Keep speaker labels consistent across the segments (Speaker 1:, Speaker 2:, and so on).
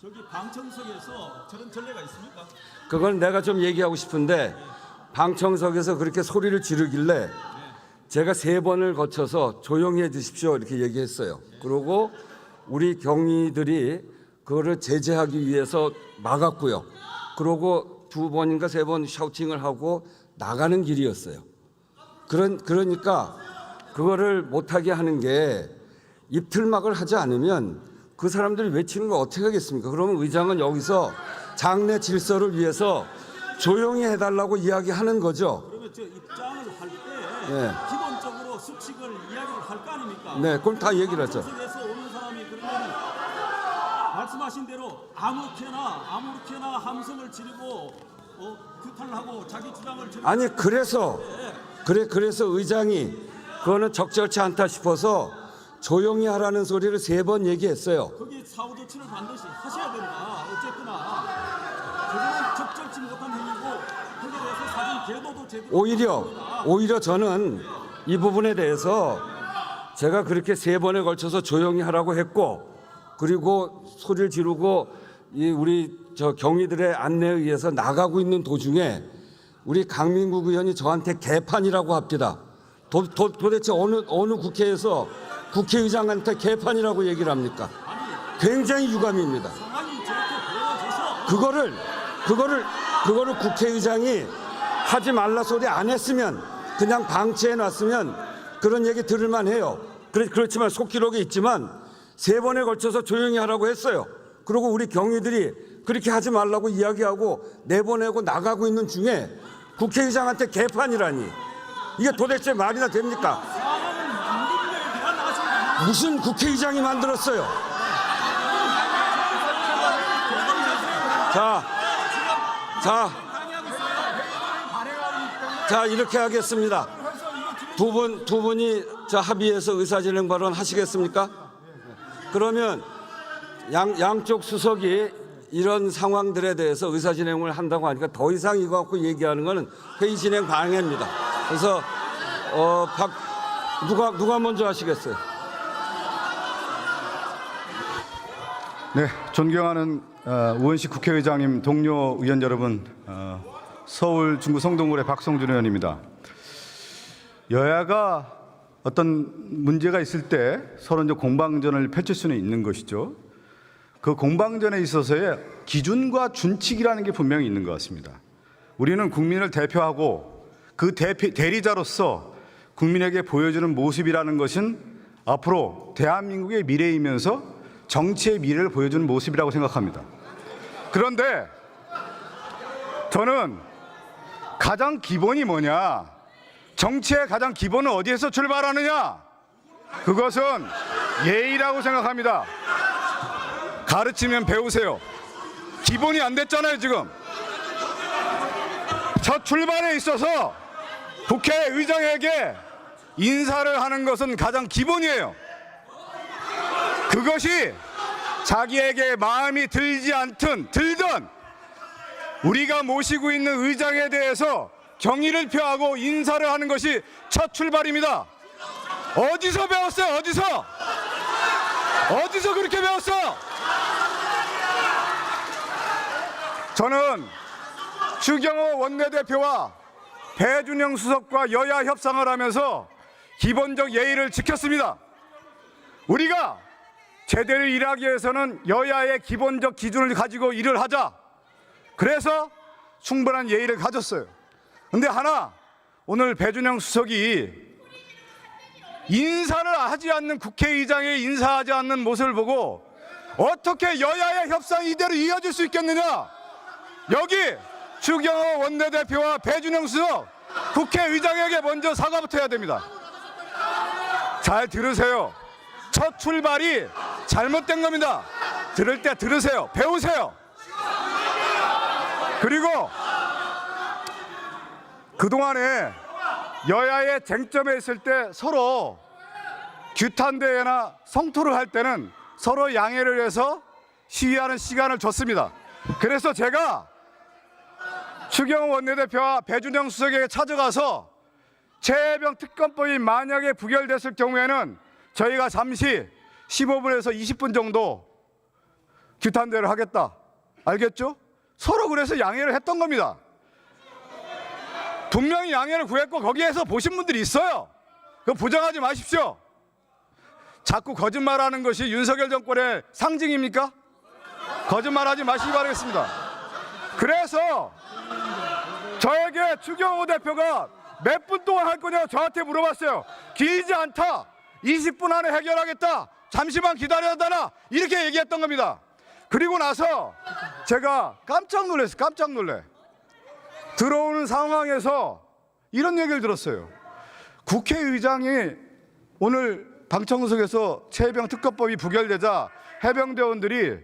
Speaker 1: 저기 방청석에서 저런 전례가 있습니까?
Speaker 2: 그건 내가 좀 얘기하고 싶은데 방청석에서 그렇게 소리를 지르길래 제가 3번을 거쳐서 조용히 해 주십시오 이렇게 얘기했어요. 그리고 우리 경위들이 그거를 제재하기 위해서 막았고요. 그러고 2번인가 3번 샤우팅을 하고 나가는 길이었어요. 그러니까 그거를 못하게 하는 게 입틀막을 하지 않으면 그 사람들이 외치는 거 어떻게 하겠습니까? 그러면 의장은 여기서 장내 질서를 위해서 조용히 해달라고 이야기하는 거죠.
Speaker 1: 그러면 저 입장을 할 때
Speaker 2: 네.
Speaker 1: 기본적으로 수칙을 이야기를 할 거 아닙니까?
Speaker 2: 네, 그럼 다 얘기를 하죠.
Speaker 1: 방청석에서 오는 사람이 그러면 말씀하신 대로 아무렇게나 함성을 지르고 규탄을 하고 자기 주장을
Speaker 2: 아니 그래서 의장이 그거는 적절치 않다 싶어서 조용히 하라는 소리를 3번 얘기했어요.
Speaker 1: 거기 사후 조치를 반드시 하셔야 된다. 어쨌거나 그거는 적절치 못한 행위고 거기에 대해서 사전 계도도 제대로
Speaker 2: 오히려 저는 이 부분에 대해서 제가 그렇게 3번에 걸쳐서 조용히 하라고 했고 그리고 소리를 지르고 우리 저 경위들의 안내에 의해서 나가고 있는 도중에 우리 강민국 의원이 저한테 개판이라고 합니다. 도대체 어느 국회에서 국회의장한테 개판이라고 얘기를 합니까? 굉장히 유감입니다.
Speaker 1: 상황이 저렇게 벌어져서
Speaker 2: 그거를 국회의장이 하지 말라 소리 안 했으면 그냥 방치해 놨으면 그런 얘기 들을만 해요. 그렇지만 속기록에 있지만 3번에 걸쳐서 조용히 하라고 했어요. 그리고 우리 경위들이 그렇게 하지 말라고 이야기하고 내보내고 나가고 있는 중에 국회의장한테 개판이라니 이게 도대체 말이나 됩니까? 무슨 국회의장이 만들었어요? 자 이렇게 하겠습니다. 두 분이 합의해서 의사진행 발언 하시겠습니까? 그러면 양쪽 수석이 이런 상황들에 대해서 의사진행을 한다고 하니까 더 이상 이거 갖고 얘기하는 것은 회의 진행 방해입니다. 그래서 누가 먼저 하시겠어요?
Speaker 3: 네, 존경하는 우원식 국회의장님, 동료 의원 여러분, 서울 중구 성동구의 박성준 의원입니다. 여야가 어떤 문제가 있을 때 서로 이제 공방전을 펼칠 수는 있는 것이죠. 그 공방전에 있어서의 기준과 준칙이라는 게 분명히 있는 것 같습니다. 우리는 국민을 대표하고 그 대리자로서 국민에게 보여주는 모습이라는 것은 앞으로 대한민국의 미래이면서 정치의 미래를 보여주는 모습이라고 생각합니다. 그런데 저는 가장 기본이 뭐냐? 정치의 가장 기본은 어디에서 출발하느냐? 그것은 예의라고 생각합니다. 가르치면 배우세요. 기본이 안 됐잖아요, 지금. 첫 출발에 있어서 국회의장에게 인사를 하는 것은 가장 기본이에요. 그것이 자기에게 마음이 들든 우리가 모시고 있는 의장에 대해서 경의를 표하고 인사를 하는 것이 첫 출발입니다. 어디서 배웠어요? 어디서 그렇게 배웠어요? 저는 추경호 원내대표와 배준영 수석과 여야 협상을 하면서 기본적 예의를 지켰습니다. 우리가 제대로 일하기 위해서는 여야의 기본적 기준을 가지고 일을 하자. 그래서 충분한 예의를 가졌어요. 근데 오늘 배준영 수석이 인사를 하지 않는 국회의장에 인사하지 않는 모습을 보고 어떻게 여야의 협상이 이대로 이어질 수 있겠느냐? 여기 추경호 원내대표와 배준영 수석 국회의장에게 먼저 사과부터 해야 됩니다. 잘 들으세요. 첫 출발이 잘못된 겁니다. 들을 때 들으세요. 배우세요. 그리고 그동안에 여야의 쟁점에 있을 때 서로 규탄대회나 성토를 할 때는 서로 양해를 해서 시위하는 시간을 줬습니다. 그래서 제가 추경호 원내대표와 배준영 수석에게 찾아가서 최혜병 특검법이 만약에 부결됐을 경우에는 저희가 잠시 15분에서 20분 정도 규탄대를 하겠다. 알겠죠? 서로 그래서 양해를 했던 겁니다. 분명히 양해를 구했고 거기에서 보신 분들이 있어요. 그거 부정하지 마십시오. 자꾸 거짓말하는 것이 윤석열 정권의 상징입니까? 거짓말하지 마시기 바라겠습니다. 그래서 저에게 추경호 대표가 몇 분 동안 할 거냐고 저한테 물어봤어요. 길지 않다. 20분 안에 해결하겠다. 잠시만 기다려달라. 이렇게 얘기했던 겁니다. 그리고 나서 제가 깜짝 놀랐어요. 깜짝 놀래. 들어오는 상황에서 이런 얘기를 들었어요. 국회의장이 오늘 방청석에서 최해병 특검법이 부결되자 해병대원들이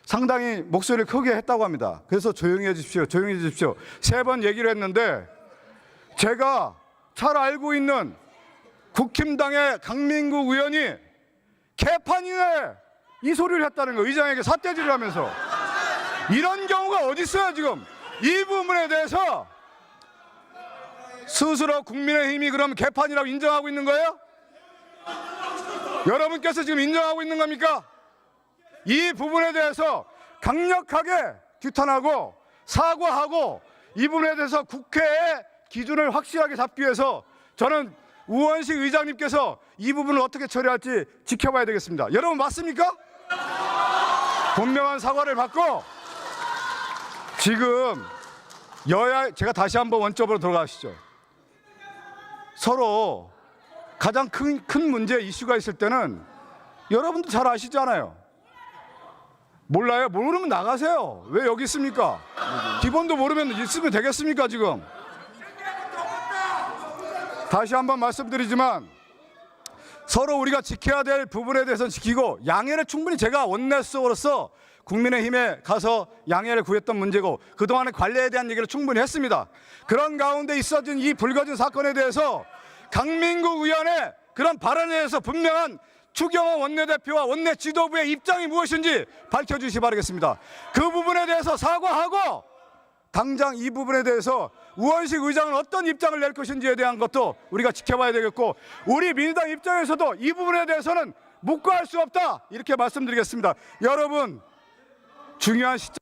Speaker 3: 상당히 목소리를 크게 했다고 합니다. 그래서 조용히 해주십시오. 조용히 해주십시오. 3번 얘기를 했는데 제가 잘 알고 있는 국힘당의 강민국 의원이 개판이네 이 소리를 했다는 거예요. 의장에게 삿대질을 하면서. 이런 경우가 어디 있어요 지금. 이 부분에 대해서 스스로 국민의힘이 그럼 개판이라고 인정하고 있는 거예요? 여러분께서 지금 인정하고 있는 겁니까? 이 부분에 대해서 강력하게 규탄하고 사과하고 이 부분에 대해서 국회의 기준을 확실하게 잡기 위해서 저는 우원식 의장님께서 이 부분을 어떻게 처리할지 지켜봐야 되겠습니다. 여러분 맞습니까? 분명한 사과를 받고 지금 제가 다시 한번 원점으로 돌아가시죠. 서로 가장 큰 문제 이슈가 있을 때는 여러분도 잘 아시잖아요. 몰라요? 모르면 나가세요. 왜 여기 있습니까? 기본도 모르면 있으면 되겠습니까 지금? 다시 한번 말씀드리지만 서로 우리가 지켜야 될 부분에 대해서 지키고 양해를 충분히 제가 원내수석으로서 국민의힘에 가서 양해를 구했던 문제고 그동안의 관례에 대한 얘기를 충분히 했습니다. 그런 가운데 있어진 이 불거진 사건에 대해서 강민국 의원의 그런 발언에 대해서 분명한 추경호 원내대표와 원내 지도부의 입장이 무엇인지 밝혀주시기 바라겠습니다. 그 부분에 대해서 사과하고 당장 이 부분에 대해서 우원식 의장은 어떤 입장을 낼 것인지에 대한 것도 우리가 지켜봐야 되겠고 우리 민주당 입장에서도 이 부분에 대해서는 묵과할 수 없다 이렇게 말씀드리겠습니다. 여러분 중요한 시점